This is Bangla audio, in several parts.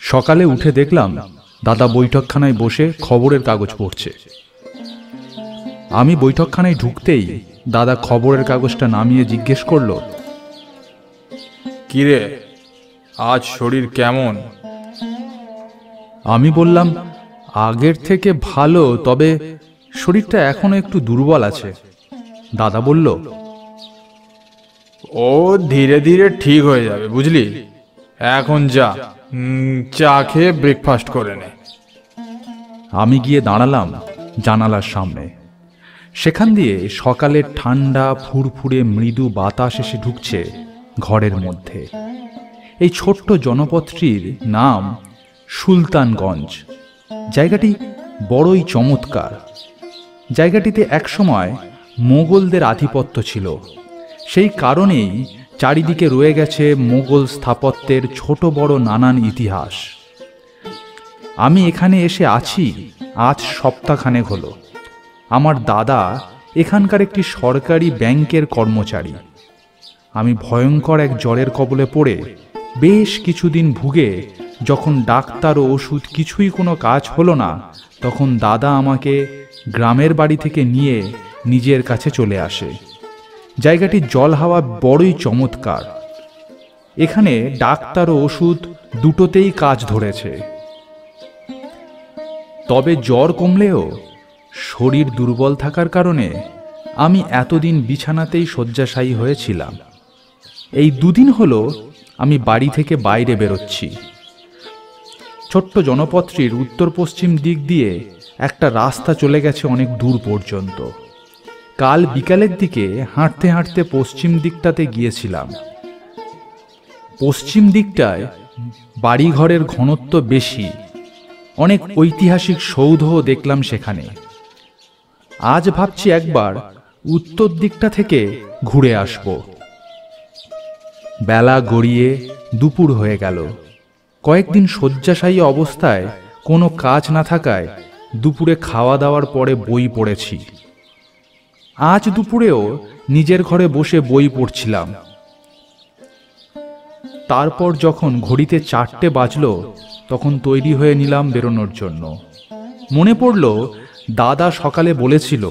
সকালে উঠে দেখলাম দাদা বৈঠকখানায় বসে খবরের কাগজ পড়ছে। আমি বৈঠকখানায় ঢুকতেই দাদা খবরের কাগজটা নামিয়ে জিজ্ঞেস করল, কিরে, আজ শরীর কেমন? আমি বললাম, আগের থেকে ভালো, তবে শরীরটা এখনো একটু দুর্বল আছে। দাদা বলল, ও ধীরে ধীরে ঠিক হয়ে যাবে, বুঝলি। এখন যা, চা খেয়ে ব্রেকফাস্ট করে নে। আমি গিয়ে দাঁড়ালাম জানালার সামনে। সেখান দিয়ে সকালের ঠান্ডা ফুরফুরে মৃদু বাতাস এসে ঢুকছে ঘরের মধ্যে। এই ছোট্ট জনপদটির নাম সুলতানগঞ্জ। জায়গাটি বড়ই চমৎকার। জায়গাটিতে একসময় মোগলদের আধিপত্য ছিল। সেই কারণেই চারিদিকে রয়ে গেছে মোগল স্থাপত্যের ছোট বড় নানান ইতিহাস। আমি এখানে এসে আছি আজ সপ্তাহখানেক হলো। আমার দাদা এখানকার একটি সরকারি ব্যাংকের কর্মচারী। আমি ভয়ঙ্কর এক জ্বরের কবলে পড়ে বেশ কিছুদিন ভুগে যখন ডাক্তার ও ওষুধ কিছুই কোনো কাজ হলো না, তখন দাদা আমাকে গ্রামের বাড়ি থেকে নিয়ে নিজের কাছে চলে আসে। জায়গাটির জল হাওয়া বড়ই চমৎকার। এখানে ডাক্তার ও ওষুধ দুটোতেই কাজ ধরেছে। তবে জ্বর কমলেও শরীর দুর্বল থাকার কারণে আমি এতদিন বিছানাতেই শয্যাশায়ী হয়েছিলাম। এই দুদিন হলো আমি বাড়ি থেকে বাইরে বেরোচ্ছি। ছোট্ট জনপদটির উত্তর পশ্চিম দিক দিয়ে একটা রাস্তা চলে গেছে অনেক দূর পর্যন্ত। কাল বিকালের দিকে হাঁটতে হাঁটতে পশ্চিম দিকটাতে গিয়েছিলাম। পশ্চিম দিকটায় বাড়িঘরের ঘনত্ব বেশি, অনেক ঐতিহাসিক সৌধও দেখলাম সেখানে। আজ ভাবছি একবার উত্তর দিকটা থেকে ঘুরে আসব। বেলা গড়িয়ে দুপুর হয়ে গেল। কয়েকদিন শয্যাশায়ী অবস্থায় কোনো কাজ না থাকায় দুপুরে খাওয়া দাওয়ার পরে বই পড়েছি। আজ দুপুরেও নিজের ঘরে বসে বই পড়ছিলাম। তারপর যখন ঘড়িতে 4টে বাজলো, তখন তৈরি হয়ে নিলাম বেরোনোর জন্য। মনে পড়ল দাদা সকালে বলেছিল,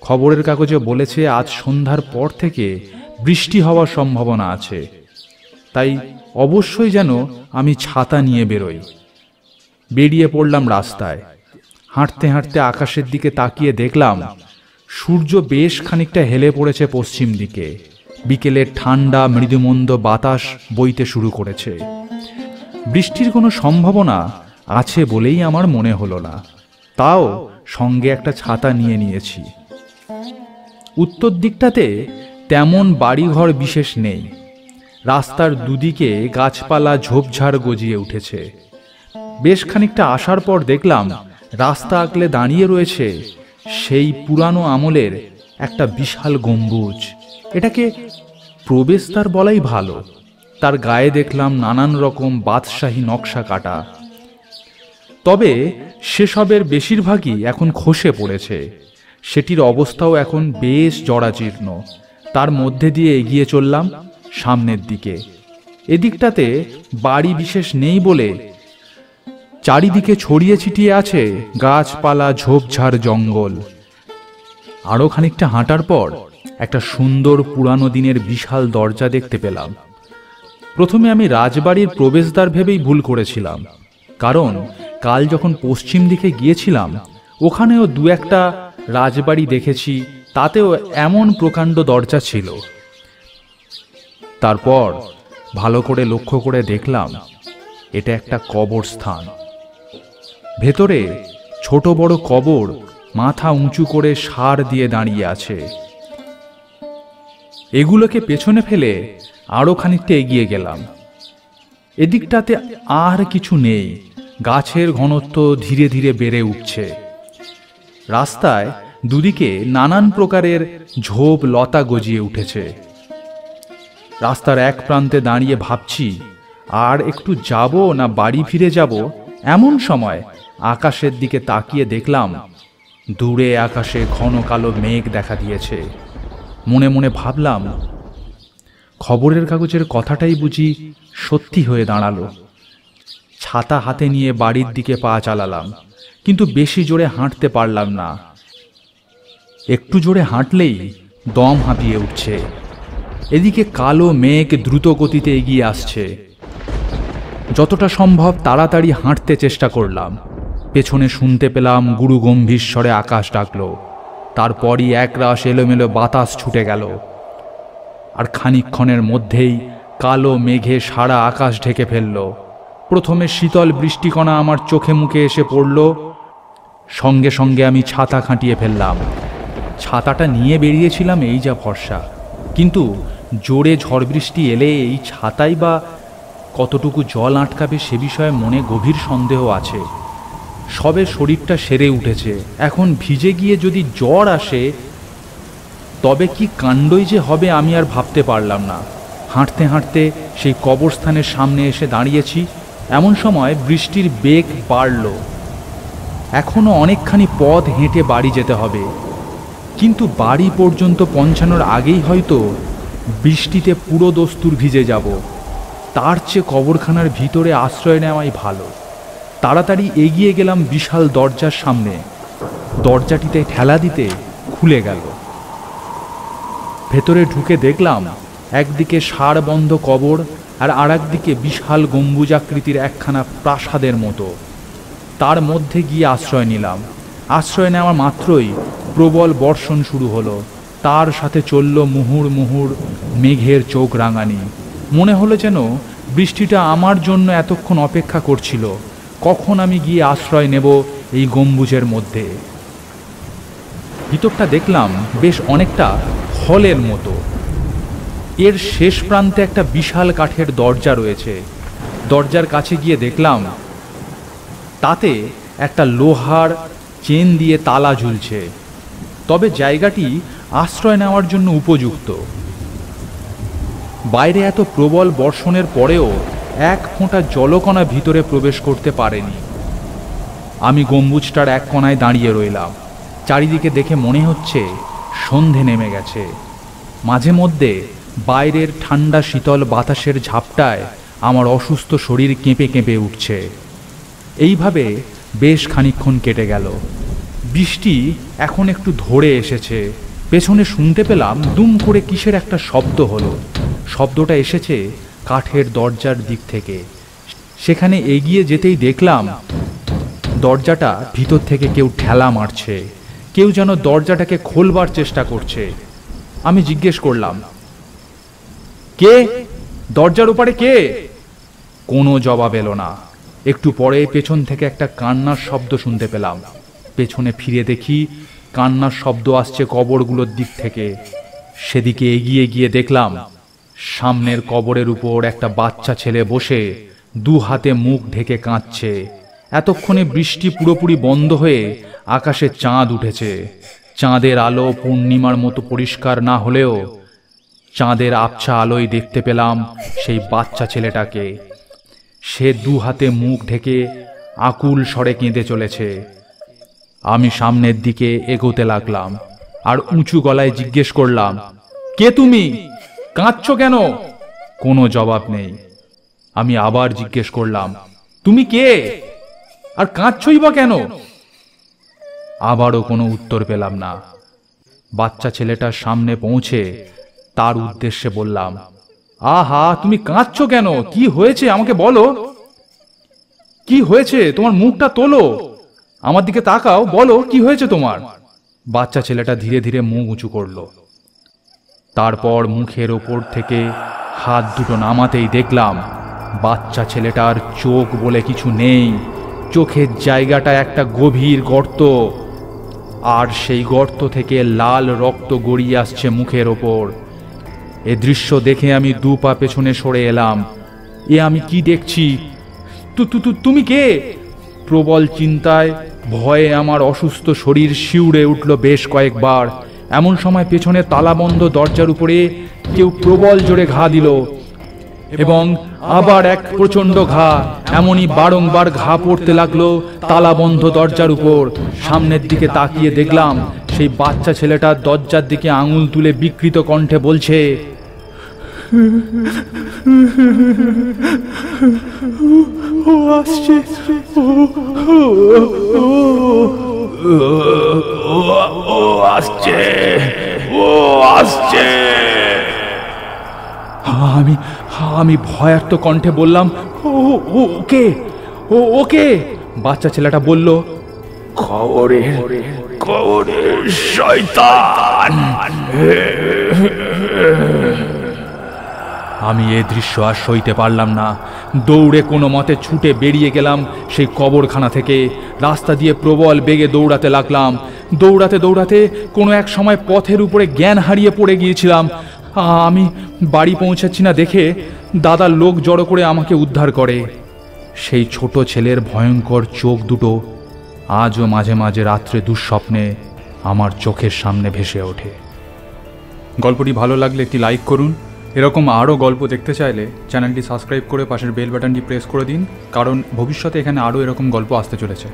খবরের কাগজে বলেছে আজ সন্ধ্যার পর থেকে বৃষ্টি হওয়ার সম্ভাবনা আছে, তাই অবশ্যই যেন আমি ছাতা নিয়ে বেরোই। বেরিয়ে পড়লাম রাস্তায়। হাঁটতে হাঁটতে আকাশের দিকে তাকিয়ে দেখলাম সূর্য বেশ খানিকটা হেলে পড়েছে পশ্চিম দিকে। বিকেলের ঠান্ডা মৃদুমন্দ বাতাস বইতে শুরু করেছে। বৃষ্টির কোনো সম্ভাবনা আছে বলেই আমার মনে হলো না, তাও সঙ্গে একটা ছাতা নিয়ে নিয়েছি। উত্তর দিকটাতে তেমন বাড়িঘর বিশেষ নেই। রাস্তার দুদিকে গাছপালা ঝোপঝাড় গজিয়ে উঠেছে। বেশ খানিকটা আসার পর দেখলাম রাস্তা আগলে দাঁড়িয়ে রয়েছে সেই পুরানো আমলের একটা বিশাল গম্বুজ। এটাকে প্রবেশদ্বার বলাই ভালো। তার গায়ে দেখলাম নানান রকম বাদশাহী নকশা কাটা। তবে সেসবের বেশিরভাগই এখন খসে পড়েছে। সেটির অবস্থাও এখন বেশ জরাজীর্ণ। তার মধ্যে দিয়ে এগিয়ে চললাম সামনের দিকে। এদিকটাতে বাড়ি বিশেষ নেই বলে চারিদিকে ছড়িয়ে ছিটিয়ে আছে গাছপালা, ঝোপঝাড়, জঙ্গল। আরো খানিকটা হাঁটার পর একটা সুন্দর পুরানো দিনের বিশাল দরজা দেখতে পেলাম। প্রথমে আমি রাজবাড়ির প্রবেশদ্বার ভেবেই ভুল করেছিলাম, কারণ কাল যখন পশ্চিম দিকে গিয়েছিলাম ওখানেও দু একটা রাজবাড়ি দেখেছি, তাতেও এমন প্রকাণ্ড দরজা ছিল। তারপর ভালো করে লক্ষ্য করে দেখলাম এটা একটা কবরস্থান। ভেতরে ছোট বড় কবর মাথা উঁচু করে সার দিয়ে দাঁড়িয়ে আছে। এগুলোকে পেছনে ফেলে আরো খানিকটা এগিয়ে গেলাম। এদিকটাতে আর কিছু নেই। গাছের ঘনত্ব ধীরে ধীরে বেড়ে উঠছে। রাস্তায় দুদিকে নানান প্রকারের ঝোপ লতা গজিয়ে উঠেছে। রাস্তার এক প্রান্তে দাঁড়িয়ে ভাবছি আর একটু যাব না বাড়ি ফিরে যাব। এমন সময় আকাশের দিকে তাকিয়ে দেখলাম দূরে আকাশে ঘন কালো মেঘ দেখা দিয়েছে। মনে মনে ভাবলাম, খবরের কাগজের কথাটাই বুঝি সত্যি হয়ে দাঁড়ালো। ছাতা হাতে নিয়ে বাড়ির দিকে পা চালালাম, কিন্তু বেশি জোরে হাঁটতে পারলাম না। একটু জোরে হাঁটলেই দম হাঁপিয়ে উঠছে। এদিকে কালো মেঘ দ্রুত গতিতে এগিয়ে আসছে। যতটা সম্ভব তাড়াতাড়ি হাঁটতে চেষ্টা করলাম। পেছনে শুনতে পেলাম গুরু গম্ভীর স্বরে আকাশ ডাকল। তারপরই একরাশ এলোমেলো বাতাস ছুটে গেল, আর খানিকক্ষণের মধ্যেই কালো মেঘে সারা আকাশ ঢেকে ফেলল। প্রথমে শীতল বৃষ্টিকণা আমার চোখে মুখে এসে পড়ল। সঙ্গে সঙ্গে আমি ছাতা খাটিয়ে ফেললাম। ছাতাটা নিয়ে বেরিয়েছিলাম এই যা ভরসা, কিন্তু জোরে ঝড় বৃষ্টি এলে এই ছাতাই বা কতটুকু জল আটকাবে সে বিষয়ে মনে গভীর সন্দেহ আছে। সবে শরীরটা সেরে উঠেছে, এখন ভিজে গিয়ে যদি জ্বর আসে তবে কি কাণ্ডই যে হবে আমি আর ভাবতে পারলাম না। হাঁটতে হাঁটতে সেই কবরস্থানের সামনে এসে দাঁড়িয়েছি। এমন সময় বৃষ্টির বেগ বাড়ল। এখনও অনেকখানি পথ হেঁটে বাড়ি যেতে হবে, কিন্তু বাড়ি পর্যন্ত পৌঁছানোর আগেই হয়তো বৃষ্টিতে পুরো দস্তুর ভিজে যাব। তার চেয়ে কবরখানার ভিতরে আশ্রয় নেওয়াই ভালো। তাড়াতাড়ি এগিয়ে গেলাম বিশাল দরজার সামনে। দরজাটিতে ঠেলা দিতে খুলে গেল। ভেতরে ঢুকে দেখলাম একদিকে সারবন্ধ কবর, আর আরেকদিকে বিশাল গম্বুজাকৃতির একখানা প্রাসাদের মতো। তার মধ্যে গিয়ে আশ্রয় নিলাম। আশ্রয় নেওয়া মাত্রই প্রবল বর্ষণ শুরু হলো। তার সাথে চলল মুহুর মুহুর মেঘের চোখ রাঙানি। মনে হলো যেন বৃষ্টিটা আমার জন্য এতক্ষণ অপেক্ষা করছিল, কখন আমি গিয়ে আশ্রয় নেব এই গম্বুজের মধ্যে। ভিতরটা দেখলাম বেশ অনেকটা হলের মতো। এর শেষ প্রান্তে একটা বিশাল কাঠের দরজা রয়েছে। দরজার কাছে গিয়ে দেখলাম তাতে একটা লোহার চেন দিয়ে তালা ঝুলছে। তবে জায়গাটি আশ্রয় নেওয়ার জন্য উপযুক্ত। বাইরে এত প্রবল বর্ষণের পরেও এক ফোঁটা জলকণা ভিতরে প্রবেশ করতে পারেনি। আমি গম্বুজটার এক কোণায় দাঁড়িয়ে রইলাম। চারিদিকে দেখে মনে হচ্ছে সন্ধে নেমে গেছে। মাঝে মধ্যে বাইরের ঠান্ডা শীতল বাতাসের ঝাপটায় আমার অসুস্থ শরীর কেঁপে কেঁপে উঠছে। এইভাবে বেশ খানিকক্ষণ কেটে গেল। বৃষ্টি এখন একটু ধরে এসেছে। পেছনে শুনতে পেলাম দুম করে কিসের একটা শব্দ হলো। শব্দটা এসেছে কাঠের দরজার দিক থেকে। সেখানে এগিয়ে যেতেই দেখলাম দরজাটা ভিতর থেকে কেউ ঠেলা মারছে। কেউ যেন দরজাটাকে খোলবার চেষ্টা করছে। আমি জিজ্ঞেস করলাম, কে? দরজার উপরে কে? কোনো জবাব এলো না। একটু পরে পেছন থেকে একটা কান্নার শব্দ শুনতে পেলাম। পেছনে ফিরে দেখি কান্নার শব্দ আসছে কবরগুলোর দিক থেকে। সেদিকে এগিয়ে গিয়ে দেখলাম সামনের কবরের উপর একটা বাচ্চা ছেলে বসে দু হাতে মুখ ঢেকে কাঁদছে। এতক্ষণে বৃষ্টি পুরোপুরি বন্ধ হয়ে আকাশে চাঁদ উঠেছে। চাঁদের আলো পূর্ণিমার মতো পরিষ্কার না হলেও চাঁদের আবছা আলোয় দেখতে পেলাম সেই বাচ্চা ছেলেটাকে। সে দু হাতে মুখ ঢেকে আকুল স্বরে কেঁদে চলেছে। আমি সামনের দিকে এগোতে লাগলাম আর উঁচু গলায় জিজ্ঞেস করলাম, কে তুমি? কাঁদছো কেন? কোনো জবাব নেই। আমি আবার জিজ্ঞেস করলাম, তুমি কে? আর কাঁদছই বা কেন? আবারও কোনো উত্তর পেলাম না। বাচ্চা ছেলেটার সামনে পৌঁছে তার উদ্দেশ্যে বললাম, আহা, তুমি কাঁদছো কেন? কি হয়েছে আমাকে বলো। কি হয়েছে? তোমার মুখটা তোলো, আমার দিকে তাকাও, বলো কি হয়েছে তোমার। বাচ্চা ছেলেটা ধীরে ধীরে মুখ উঁচু করলো। তারপর মুখের ওপর থেকে হাত দুটো নামাতেই দেখলাম বাচ্চা ছেলেটার চোখ বলে কিছু নেই। চোখের জায়গাটা একটা গভীর গর্ত, আর সেই গর্ত থেকে লাল রক্ত গড়িয়ে আসছে মুখের ওপর। এ দৃশ্য দেখে আমি দু পা পেছনে সরে এলাম। এ আমি কি দেখছি? তুমি কে? প্রবল চিন্তায় ভয়ে আমার অসুস্থ শরীর শিউরে উঠল বেশ কয়েকবার। এমন সময় পেছনে তালাবন্ধ দরজার উপরে কেউ প্রবল জোরে ঘা দিল, এবং আবার এক প্রচন্ড ঘা। এমনই বারংবার ঘা পড়তে লাগলো তালাবন্ধ দরজার উপর। সামনের দিকে তাকিয়ে দেখলাম সেই বাচ্চা ছেলেটা দরজার দিকে আঙুল তুলে বিকৃত কণ্ঠে বলছে, ও আসছে, ও আসছে, ও আসছে। আমি আমি ভয়ার্ত কণ্ঠে বললাম, ওকে, ওকে। বাচ্চা ছেলেটা বলল, খবরের শয়তান। আমি এ দৃশ্য আর সইতে পারলাম না। দৌড়ে কোনো মতে ছুটে বেরিয়ে গেলাম সেই কবরখানা থেকে। রাস্তা দিয়ে প্রবল বেগে দৌড়াতে লাগলাম। দৌড়াতে দৌড়াতে কোনো এক সময় পথের উপরে জ্ঞান হারিয়ে পড়ে গিয়েছিলাম। আমি বাড়ি পৌঁছাচ্ছি না দেখে দাদার লোক জড়ো করে আমাকে উদ্ধার করে। সেই ছোট ছেলের ভয়ঙ্কর চোখ দুটো আজও মাঝে মাঝে রাত্রে দুঃস্বপ্নে আমার চোখের সামনে ভেসে ওঠে। গল্পটি ভালো লাগলে একটি লাইক করুন। এরকম আরও গল্প দেখতে চাইলে চ্যানেলটি সাবস্ক্রাইব করে পাশের বেল বাটনটি প্রেস করে দিন, কারণ ভবিষ্যতে এখানে আরও এরকম গল্প আসতে চলেছে।